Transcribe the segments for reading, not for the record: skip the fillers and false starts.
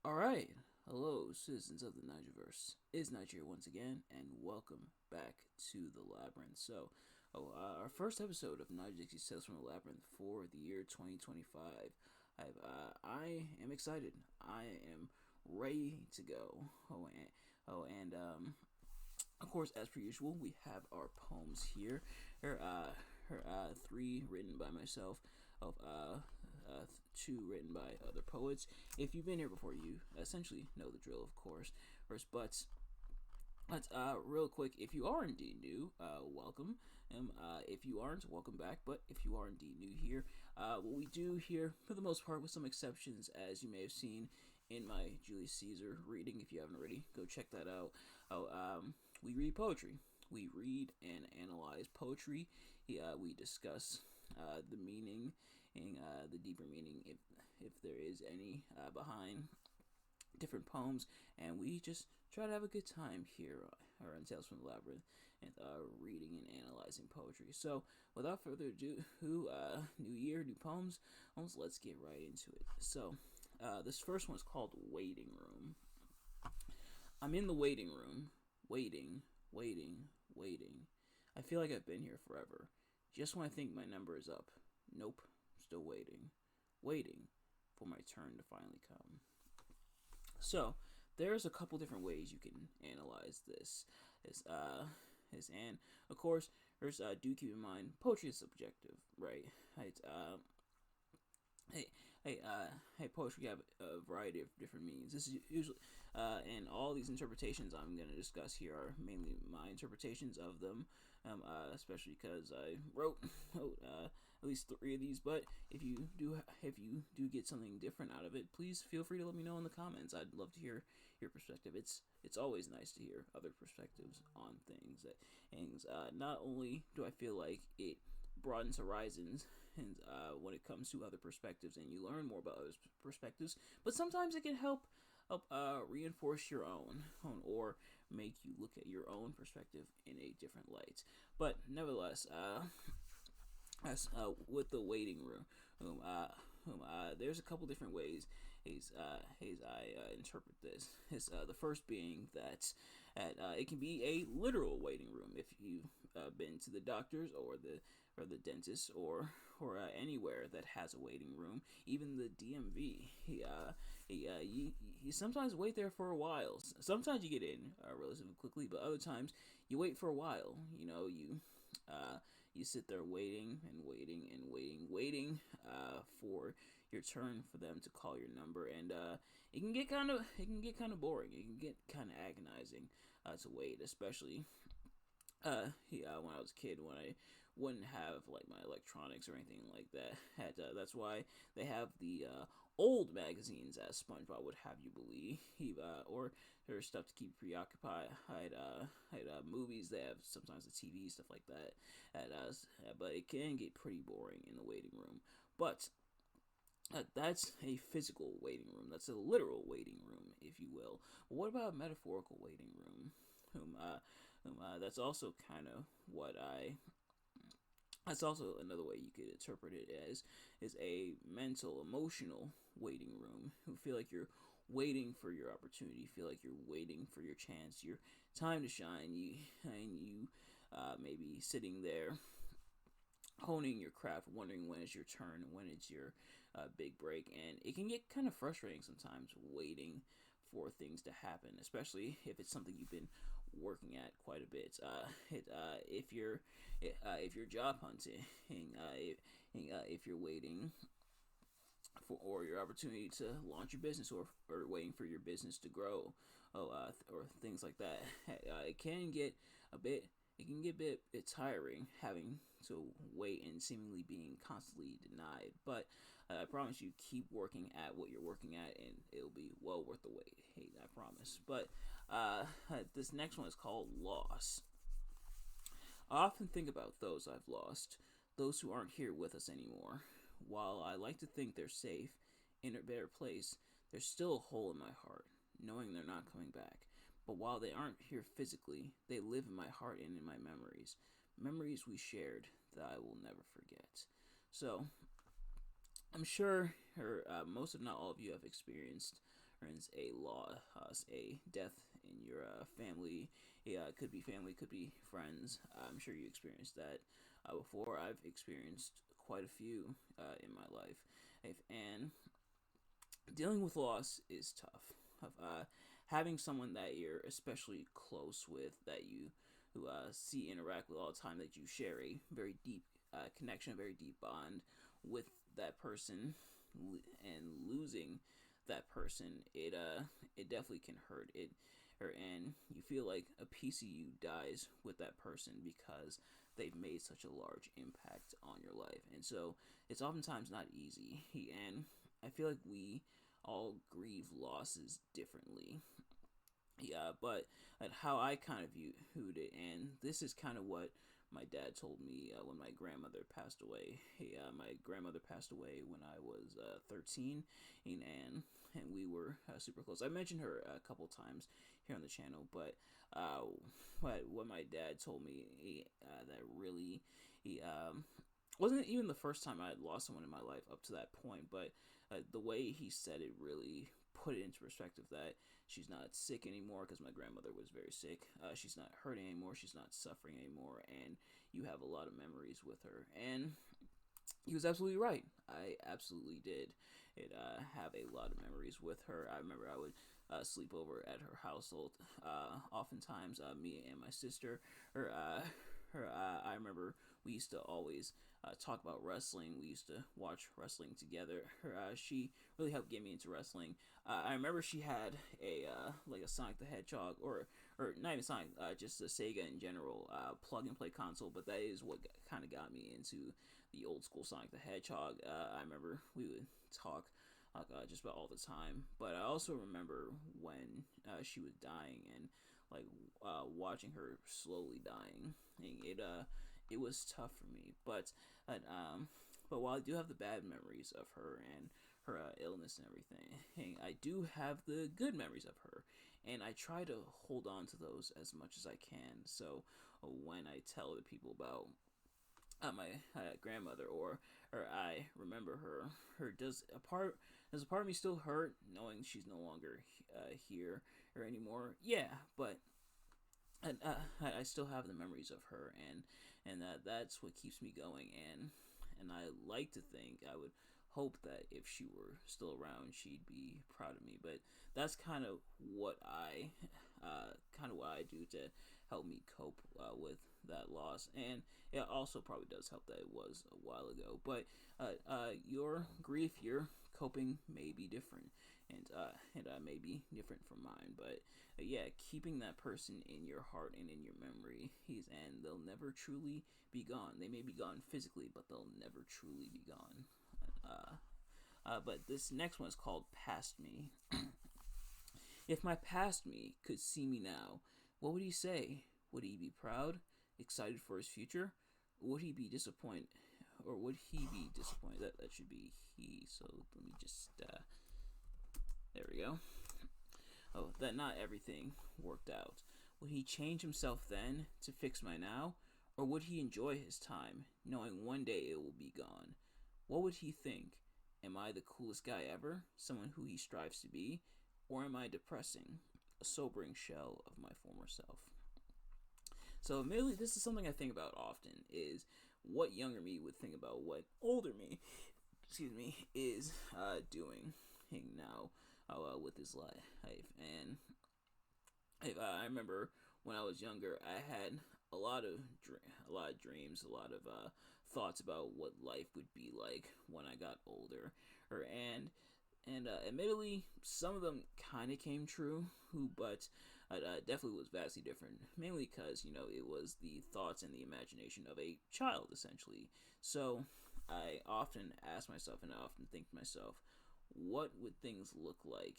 Alright, hello, citizens of the Nigelverse. It's Nigel here once again, and welcome back to the Labyrinth. Our first episode of Dixie Tales from the Labyrinth for the year 2025. I am excited. I am ready to go. Of course, as per usual, we have our poems here. Three written by myself, of two written by other poets. If you've been here before, you essentially know the drill, of course. But let's real quick. If you are indeed new, welcome. If you aren't, welcome back. But if you are indeed new here, what we do here, for the most part, with some exceptions, as you may have seen in my Julius Caesar reading, if you haven't already, go check that out. We read poetry. We read and analyze poetry. We discuss the meaning and the deeper meaning, if there is any, behind different poems, and we just try to have a good time here on Tales from the Labyrinth, and reading and analyzing poetry. So, without further ado, new year, new poems. Let's get right into it. So, this first one is called Waiting Room. I'm in the waiting room, waiting. I feel like I've been here forever. Just when I think my number is up. Nope, still waiting for my turn to finally come. So, there's a couple different ways you can analyze this. And of course, do keep in mind, poetry is subjective, right? It's, poetry have a variety of different meanings. This is usually, and all these interpretations I'm going to discuss here are mainly my interpretations of them, especially because I wrote at least 3 of these. But if you do get something different out of it, please feel free to let me know in the comments. I'd love to hear your perspective. It's always nice to hear other perspectives on things. Not only do I feel like it broadens horizons, and when it comes to other perspectives, and you learn more about other perspectives, but sometimes it can help reinforce your own, or make you look at your own perspective in a different light. But nevertheless, with the waiting room, there's a couple different ways I interpret this. The first being that it can be a literal waiting room if you've been to the doctors or the dentist, or anywhere that has a waiting room, even the DMV. You sometimes wait there for a while. Sometimes you get in relatively quickly, but other times you wait for a while. You sit there waiting for your turn, for them to call your number, and it can get kind of boring. It can get kind of agonizing to wait, especially when I was a kid, when I wouldn't have like my electronics or anything like that. That's why they have the old magazines, as SpongeBob would have you believe, or there's stuff to keep preoccupied. Movies. They have sometimes the TV, stuff like that. But it can get pretty boring in the waiting room. But that's a physical waiting room. That's a literal waiting room, if you will. But what about a metaphorical waiting room? That's also kind of what I. That's also another way you could interpret it as, is a mental, emotional waiting room. You feel like you're waiting for your opportunity. You feel like you're waiting for your chance, your time to shine. You maybe sitting there honing your craft, wondering when it's your turn, when it's your big break, and it can get kind of frustrating sometimes waiting for things to happen, especially if it's something you've been working at quite a bit. If you're job hunting, if you're waiting for your opportunity to launch your business, or waiting for your business to grow, or things like that, it can get a bit tiring having to wait and seemingly being constantly denied. But I promise you, keep working at what you're working at, and it'll be well worth the wait. Hey, I promise. But this next one is called Loss. I often think about those I've lost, those who aren't here with us anymore. While I like to think they're safe, in a better place, there's still a hole in my heart, knowing they're not coming back. But while they aren't here physically, they live in my heart and in my memories. Memories we shared that I will never forget. So, I'm sure most, if not all of you, have experienced a loss, a death in your family. Yeah, it could be family, could be friends. I'm sure you experienced that before. I've experienced quite a few in my life, and dealing with loss is tough. Having someone that you're especially close with, that you who see interact with all the time, that you share a very deep connection, a very deep bond with that person, and losing that person, it definitely can hurt. And you feel like a piece of you dies with that person because they've made such a large impact on your life, and so it's oftentimes not easy. And I feel like we all grieve losses differently. Yeah, but how I kind of viewed it, and this is kind of what my dad told me when my grandmother passed away. My grandmother passed away when I was 13, and we were super close. I mentioned her a couple times here on the channel, but what my dad told me, that really he wasn't even the first time I had lost someone in my life up to that point, but the way he said it really put it into perspective, that she's not sick anymore, because my grandmother was very sick. She's not hurting anymore. She's not suffering anymore, and you have a lot of memories with her. And he was absolutely right. I absolutely did have a lot of memories with her. I remember I would sleep over at her household. Oftentimes, me and my sister, I remember we used to always talk about wrestling. We used to watch wrestling together. She really helped get me into wrestling. I remember she had a like a Sonic the Hedgehog, or not even Sonic, just a Sega in general, plug and play console. But that is what kind of got me into the old school Sonic the Hedgehog. I remember we would talk just about all the time. But I also remember when she was dying, and like watching her slowly dying. And it was tough for me. But while I do have the bad memories of her and her illness and everything, I do have the good memories of her, and I try to hold on to those as much as I can. So when I tell the people about my grandmother, or I remember her does a part of me still hurt knowing she's no longer here or anymore? Yeah, but I still have the memories of her, and that's what keeps me going. And I like to think, I would hope that if she were still around, she'd be proud of me. But that's kind of what I do to help me cope with that loss. And it also probably does help that it was a while ago. But your grief, your coping may be different, and may be different from mine. But yeah, keeping that person in your heart and in your memory, and they'll never truly be gone. They may be gone physically, but they'll never truly be gone. But this next one is called Past Me. If my past me could see me now, what would he say? Would he be proud, excited for his future? Would he be disappointed? Or would he be disappointed? That should be he. So let me just, there we go. Oh, that not everything worked out. Would he change himself then to fix my now? Or would he enjoy his time, knowing one day it will be gone? What would he think? Am I the coolest guy ever? Someone who he strives to be? Or am I depressing? A sobering shell of my former self. So admittedly, this is something I think about often, is what younger me would think about what older me, is doing now with his life. And I remember when I was younger, I had a lot of dreams, a lot of thoughts about what life would be like when I got older. And admittedly, some of them kind of came true, but definitely was vastly different. Mainly because, it was the thoughts and the imagination of a child, essentially. So I often ask myself, and I often think to myself, what would things look like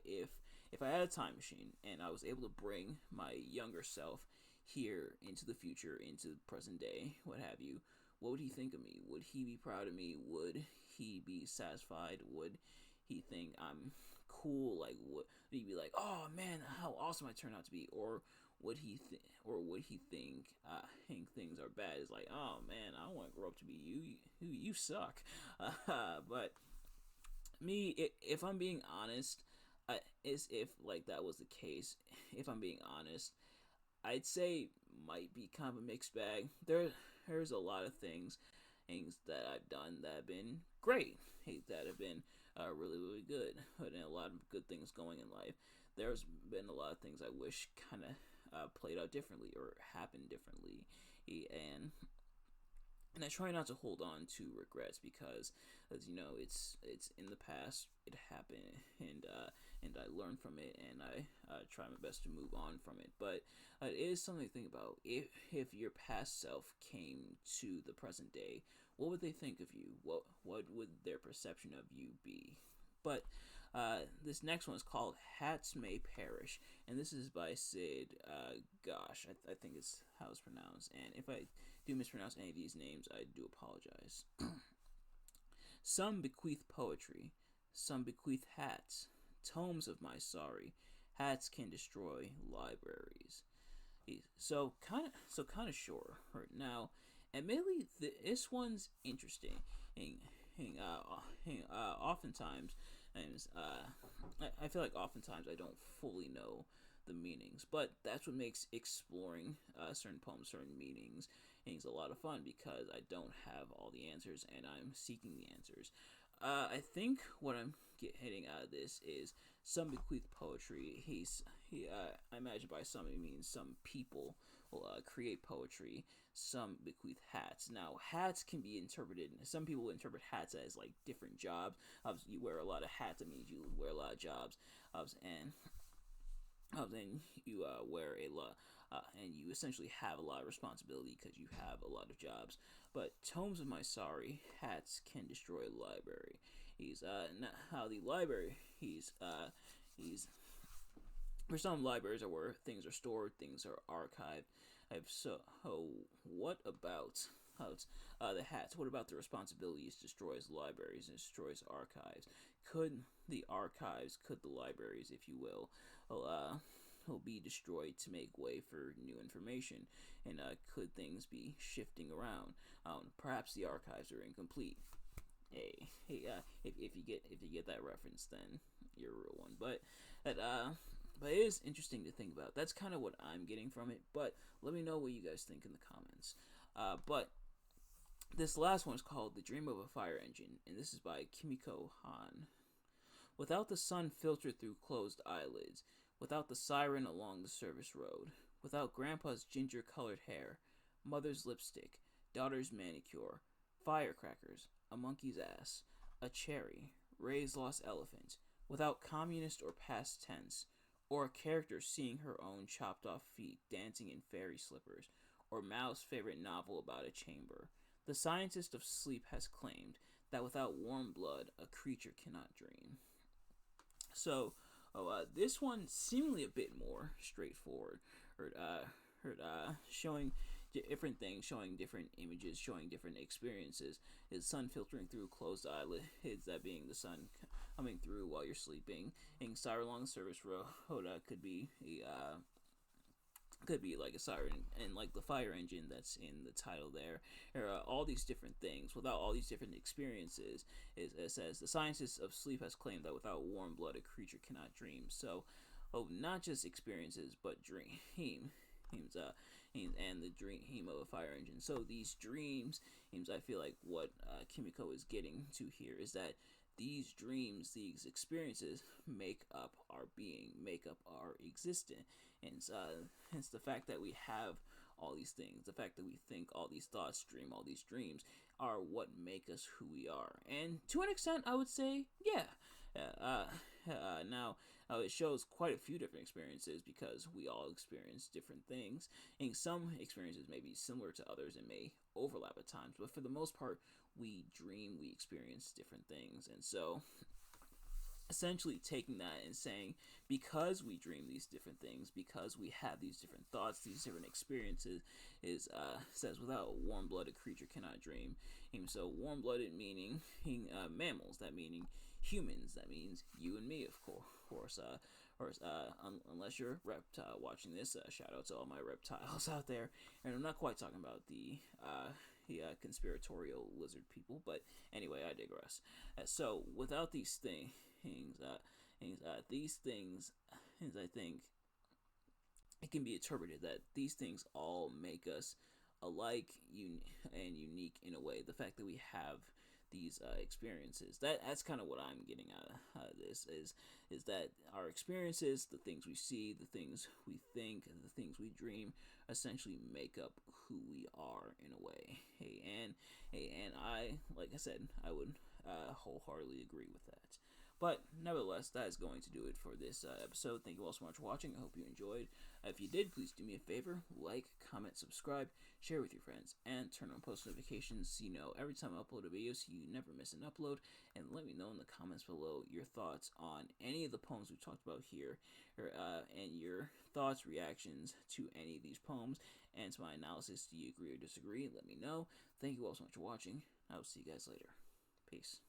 if I had a time machine and I was able to bring my younger self here into the future, into the present day, what have you? What would he think of me? Would he be proud of me? Would he be satisfied? Would he think I'm cool? Like, would he be like, "Oh man, how awesome I turned out to be"? Or would he think things are bad? It's like, "Oh man, I don't want to grow up to be you. You suck." But me, if I'm being honest, Is if like that was the case. If I'm being honest, I'd say might be kind of a mixed bag. There's a lot of things that I've done that have been great, that have been really good, and a lot of good things going in life. There's been a lot of things I wish kind of played out differently or happened differently, and I try not to hold on to regrets because, as you know, it's in the past. It happened, and I learned from it, and I try my best to move on from it. But it is something to think about. If your past self came to the present day, what would they think of you? What would their perception of you be? But this next one is called Hats May Perish, and this is by Sid. I think it's how it's pronounced. And if I do mispronounce any of these names, I do apologize. Some bequeath poetry, some bequeath hats, tomes of my sorry. Hats can destroy libraries. So kind of sure right now. Admittedly, this one's interesting. Oftentimes, and I feel like oftentimes I don't fully know the meanings, but that's what makes exploring certain poems, certain meanings, a lot of fun because I don't have all the answers and I'm seeking the answers. I think what I'm hitting out of this is some bequeath poetry. I imagine by some it means some people will create poetry. Some bequeath hats. Now, hats can be interpreted. Some people interpret hats as like different jobs. You wear a lot of hats. That means you wear a lot of jobs. And then you wear a lot. And you essentially have a lot of responsibility because you have a lot of jobs. But tomes of my sorry, hats can destroy a library. How the library. He's for some libraries are where things are stored, things are archived. What about the hats? What about the responsibilities? Destroys libraries and destroys archives. Could the libraries, if you will be destroyed to make way for new information? And could things be shifting around? Perhaps the archives are incomplete. If you get that reference, then you're a real one. But it is interesting to think about. That's kind of what I'm getting from it. But let me know what you guys think in the comments. But this last one is called The Dream of a Fire Engine, and this is by Kimiko Han. Without the sun filtered through closed eyelids, without the siren along the service road, without grandpa's ginger-colored hair, mother's lipstick, daughter's manicure, firecrackers, a monkey's ass, a cherry, Ray's lost elephant, without communist or past tense, or a character seeing her own chopped off feet dancing in fairy slippers, or Mao's favorite novel about a chamber, the scientist of sleep has claimed that without warm blood, a creature cannot dream. So, this one seemingly a bit more straightforward, showing different things, showing different images, showing different experiences. Is sun filtering through closed eyelids, that being the sun coming through while you're sleeping. And siren along the service road could be like a siren, and like the fire engine that's in the title there. All these different things, without all these different experiences, it says the scientist of sleep has claimed that without warm blood, a creature cannot dream. So, not just experiences, but dreams. And the dream of a fire engine. So these dreams, I feel like what Kimiko is getting to here is that these dreams, these experiences, make up our being, make up our existence. And hence the fact that we have all these things, the fact that we think all these thoughts, dream all these dreams, are what make us who we are. And to an extent, I would say, yeah. Now, it shows quite a few different experiences because we all experience different things. And some experiences may be similar to others and may overlap at times. But for the most part, we dream, we experience different things. And so, essentially taking that and saying, because we dream these different things, because we have these different thoughts, these different experiences, says without warm blood, a creature cannot dream. And so warm-blooded meaning mammals, that meaning humans, that means you and me, of course. Unless you're a reptile watching this, shout out to all my reptiles out there. And I'm not quite talking about the conspiratorial lizard people, but anyway, I digress. So without these things, And these things, I think, it can be interpreted that these things all make us alike and unique in a way. The fact that we have these experiences, that's kind of what I'm getting out of this is that our experiences, the things we see, the things we think, and the things we dream, essentially make up who we are in a way. And I, like I said, I would wholeheartedly agree with that. But nevertheless, that is going to do it for this episode. Thank you all so much for watching. I hope you enjoyed. If you did, please do me a favor. Like, comment, subscribe, share with your friends, and turn on post notifications so you know every time I upload a video so you never miss an upload. And let me know in the comments below your thoughts on any of the poems we talked about here, and your thoughts, reactions to any of these poems, and to my analysis. Do you agree or disagree? Let me know. Thank you all so much for watching. I will see you guys later. Peace.